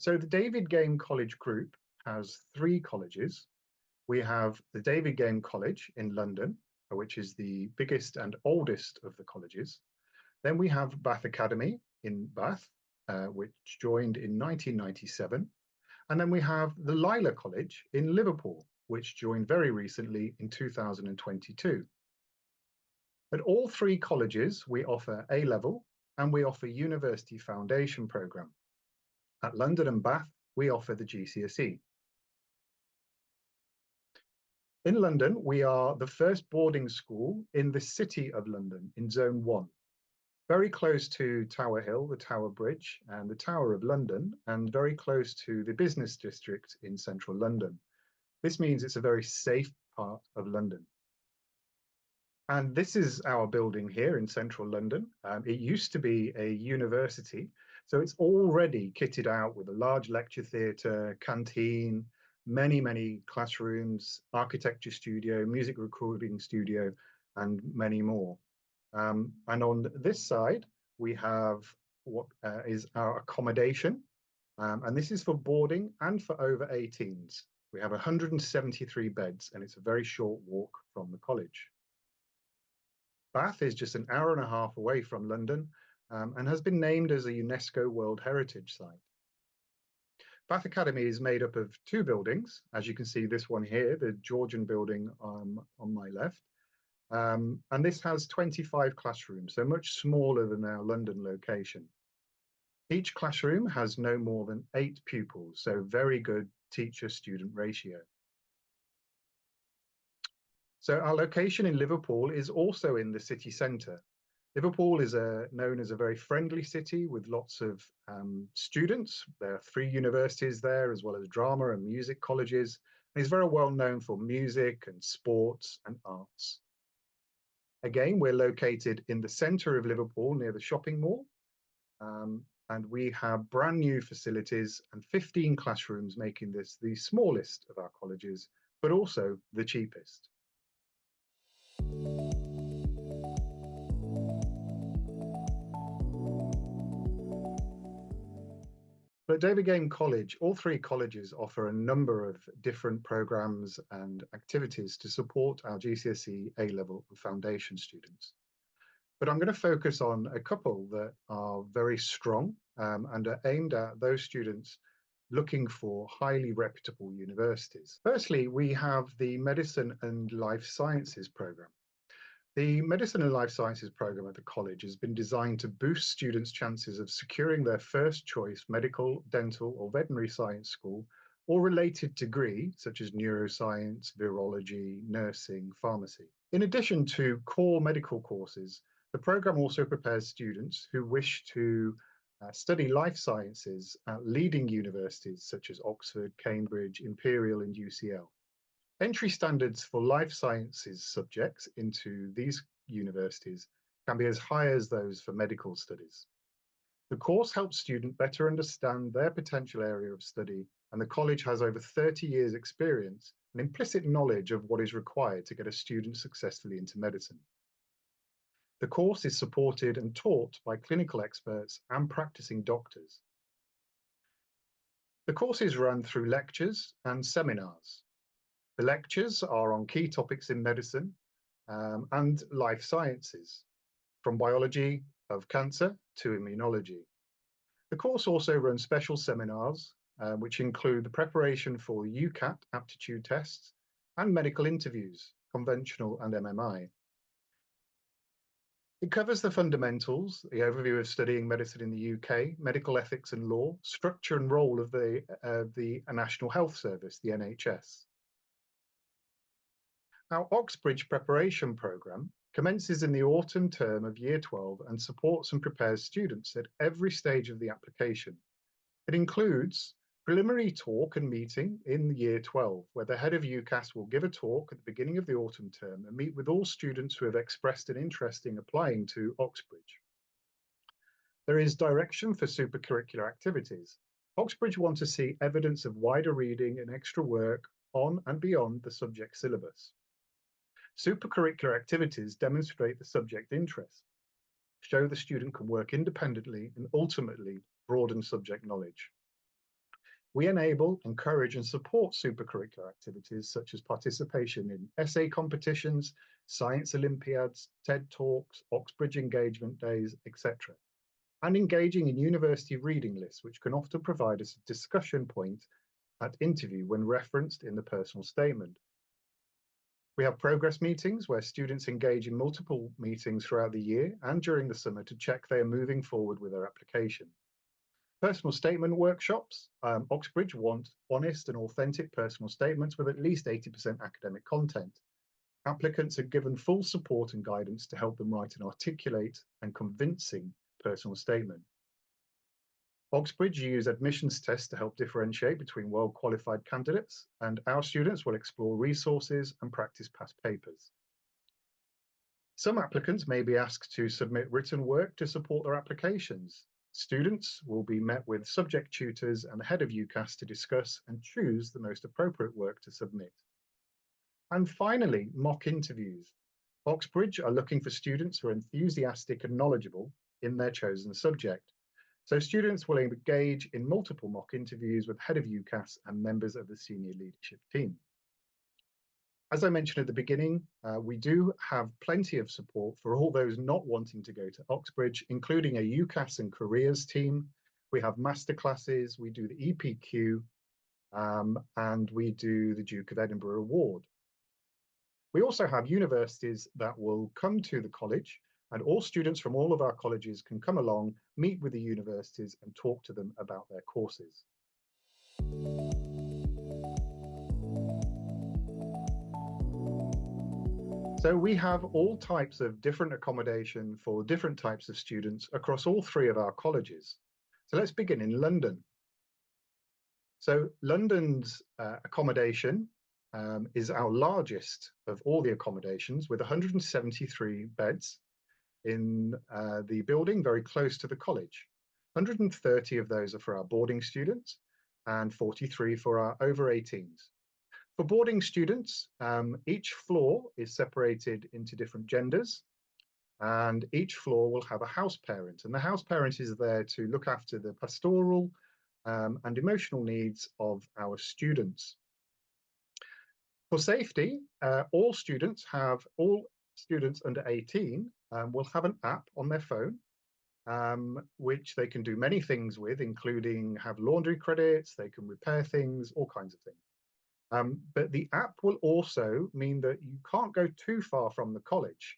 So the David Game College Group has 3 colleges. We have the David Game College in London, which is the biggest and oldest of the colleges. Then we have Bath Academy in Bath, which joined in 1997. And then we have the Lila College in Liverpool, which joined very recently in 2022. At all 3 colleges, we offer A-level and we offer University Foundation Programme. At London and Bath, we offer the GCSE. In London, we are the first boarding school in the City of London in Zone 1, very close to Tower Hill, the Tower Bridge, and the Tower of London, and very close to the business district in central London. This means it's a very safe part of London. And this is our building here in central London. It used to be a university, so it's already kitted out with a large lecture theatre, canteen, many classrooms, architecture studio, music recording studio, and many more. And on this side, we have what is our accommodation, and this is for boarding and for over 18s. We have 173 beds, and it's a very short walk from the college. Bath is just an hour and a half away from London, and has been named as a UNESCO World Heritage Site. Bath Academy is made up of 2 buildings, as you can see this one here, the Georgian building on my left. And this has 25 classrooms, so much smaller than our London location. Each classroom has no more than 8 pupils, so very good teacher-student ratio. So our location in Liverpool is also in the city centre. Liverpool is known as a very friendly city with lots of students. There are 3 universities there, as well as drama and music colleges. And it's very well known for music and sports and arts. Again, we're located in the centre of Liverpool near the shopping mall. And we have brand new facilities and 15 classrooms, making this the smallest of our colleges, but also the cheapest. But at David Game College, all 3 colleges offer a number of different programmes and activities to support our GCSE, A-level and foundation students. But I'm going to focus on a couple that are very strong and are aimed at those students looking for highly reputable universities. Firstly, we have the Medicine and Life Sciences programme. The Medicine and Life Sciences programme at the college has been designed to boost students' chances of securing their first choice medical, dental or veterinary science school or related degree, such as neuroscience, virology, nursing, pharmacy. In addition to core medical courses, the programme also prepares students who wish to study life sciences at leading universities such as Oxford, Cambridge, Imperial and UCL. Entry standards for life sciences subjects into these universities can be as high as those for medical studies. The course helps students better understand their potential area of study, and the college has over 30 years experience and implicit knowledge of what is required to get a student successfully into medicine. The course is supported and taught by clinical experts and practicing doctors. The course is run through lectures and seminars. The lectures are on key topics in medicine and life sciences, from biology of cancer to immunology. The course also runs special seminars, which include the preparation for UCAT aptitude tests and medical interviews, conventional and MMI. It covers the fundamentals, the overview of studying medicine in the UK, medical ethics and law, structure and role of the National Health Service, the NHS. Our Oxbridge preparation programme commences in the autumn term of Year 12 and supports and prepares students at every stage of the application. It includes preliminary talk and meeting in Year 12, where the head of UCAS will give a talk at the beginning of the autumn term and meet with all students who have expressed an interest in applying to Oxbridge. There is direction for supercurricular activities. Oxbridge want to see evidence of wider reading and extra work on and beyond the subject syllabus. Supercurricular activities demonstrate the subject interest, show the student can work independently and ultimately broaden subject knowledge. We enable, encourage, and support supercurricular activities such as participation in essay competitions, science Olympiads, TED Talks, Oxbridge engagement days, etc., and engaging in university reading lists, which can often provide us a discussion point at interview when referenced in the personal statement. We have progress meetings where students engage in multiple meetings throughout the year and during the summer to check they are moving forward with their application. Personal statement workshops. Oxbridge want honest and authentic personal statements with at least 80% academic content. Applicants are given full support and guidance to help them write an articulate and convincing personal statement. Oxbridge use admissions tests to help differentiate between well-qualified candidates, and our students will explore resources and practice past papers. Some applicants may be asked to submit written work to support their applications. Students will be met with subject tutors and the head of UCAS to discuss and choose the most appropriate work to submit. And finally, mock interviews. Oxbridge are looking for students who are enthusiastic and knowledgeable in their chosen subject. So students will engage in multiple mock interviews with head of UCAS and members of the senior leadership team. As I mentioned at the beginning, we do have plenty of support for all those not wanting to go to Oxbridge, including a UCAS and careers team. We have masterclasses, we do the EPQ, and we do the Duke of Edinburgh Award. We also have universities that will come to the college, and all students from all of our colleges can come along, meet with the universities and talk to them about their courses. So we have all types of different accommodation for different types of students across all three of our colleges. So let's begin in London. So London's accommodation is our largest of all the accommodations, with 173 beds in the building very close to the college. 130 of those are for our boarding students and 43 for our over 18s. For boarding students, each floor is separated into different genders, and each floor will have a house parent, and the house parent is there to look after the pastoral and emotional needs of our students. For safety, all students under 18 will have an app on their phone, which they can do many things with, including have laundry credits, they can repair things, all kinds of things. But the app will also mean that you can't go too far from the college.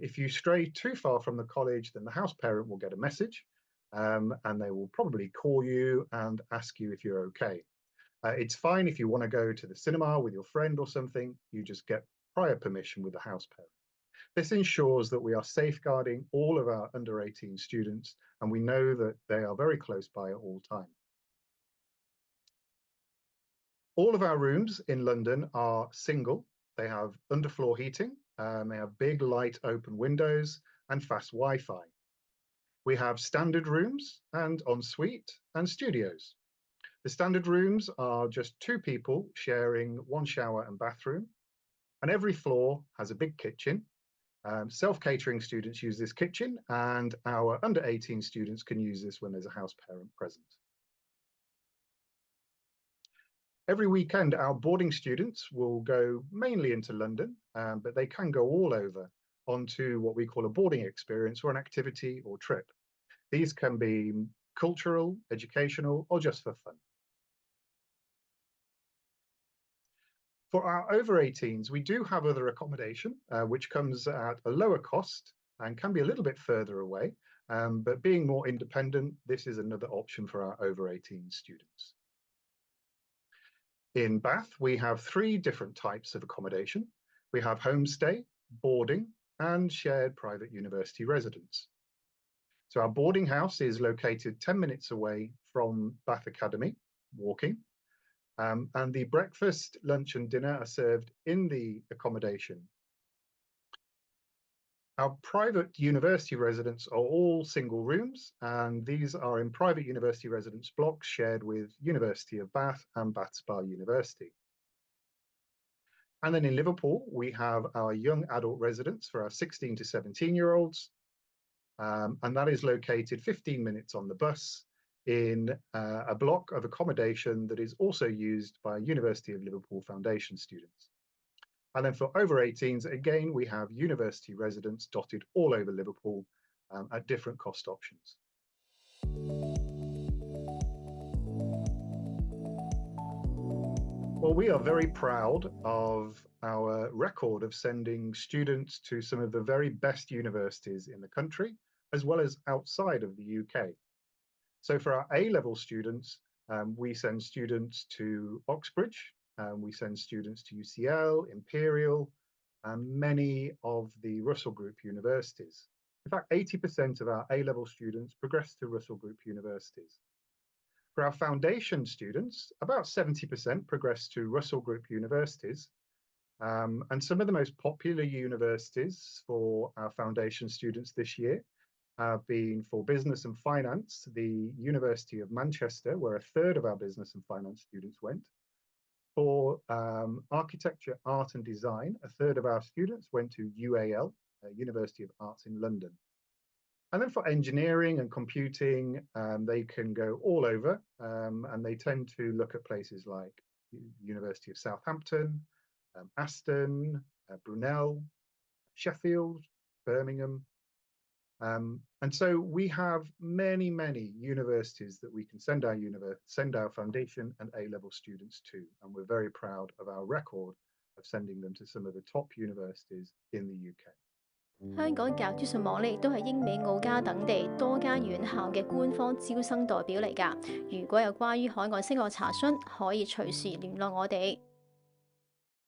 If you stray too far from the college, then the house parent will get a message, and they will probably call you and ask you if you're okay. It's fine if you want to go to the cinema with your friend or something, you just get prior permission with the house parent. This ensures that we are safeguarding all of our under 18 students, and we know that they are very close by at all times. All of our rooms in London are single. They have underfloor heating, they have big light open windows and fast Wi-Fi. We have standard rooms and ensuite and studios. The standard rooms are just two people sharing one shower and bathroom, and every floor has a big kitchen. Self-catering students use this kitchen, and our under 18 students can use this when there's a house parent present. Every weekend, our boarding students will go mainly into London, but they can go all over onto what we call a boarding experience or an activity or trip. These can be cultural, educational, or just for fun. For our over 18s, we do have other accommodation, which comes at a lower cost and can be a little bit further away. But being more independent, this is another option for our over 18 students. In Bath, we have three different types of accommodation. We have homestay, boarding, and shared private university residence. So our boarding house is located 10 minutes away from Bath Academy, walking. And the breakfast, lunch, and dinner are served in the accommodation. Our private university residents are all single rooms, and these are in private university residence blocks shared with University of Bath and Bath Spa University. And then in Liverpool, we have our young adult residence for our 16 to 17-year-olds, and that is located 15 minutes on the bus in a block of accommodation that is also used by University of Liverpool Foundation students. And then for over 18s, again, we have university residents dotted all over Liverpool at different cost options. Well, we are very proud of our record of sending students to some of the very best universities in the country, as well as outside of the UK. So for our A-level students, we send students to Oxbridge, we send students to UCL, Imperial, and many of the Russell Group universities. In fact, 80% of our A-level students progress to Russell Group universities. For our foundation students, about 70% progress to Russell Group universities. And some of the most popular universities for our foundation students this year have been, for business and finance, the University of Manchester, where a third of our business and finance students went. For architecture, art and design, a third of our students went to UAL, University of Arts in London. And then for engineering and computing, they can go all over, and they tend to look at places like University of Southampton, Aston, Brunel, Sheffield, Birmingham. And so we have many, many universities that we can send our foundation and A-level students to, and we're very proud of our record of sending them to some of the top universities in the UK. 香港教育資訊網咧，亦都係英美澳加等地多間院校嘅官方招生代表嚟㗎。如果有關於海外升學查詢，可以隨時聯絡我哋。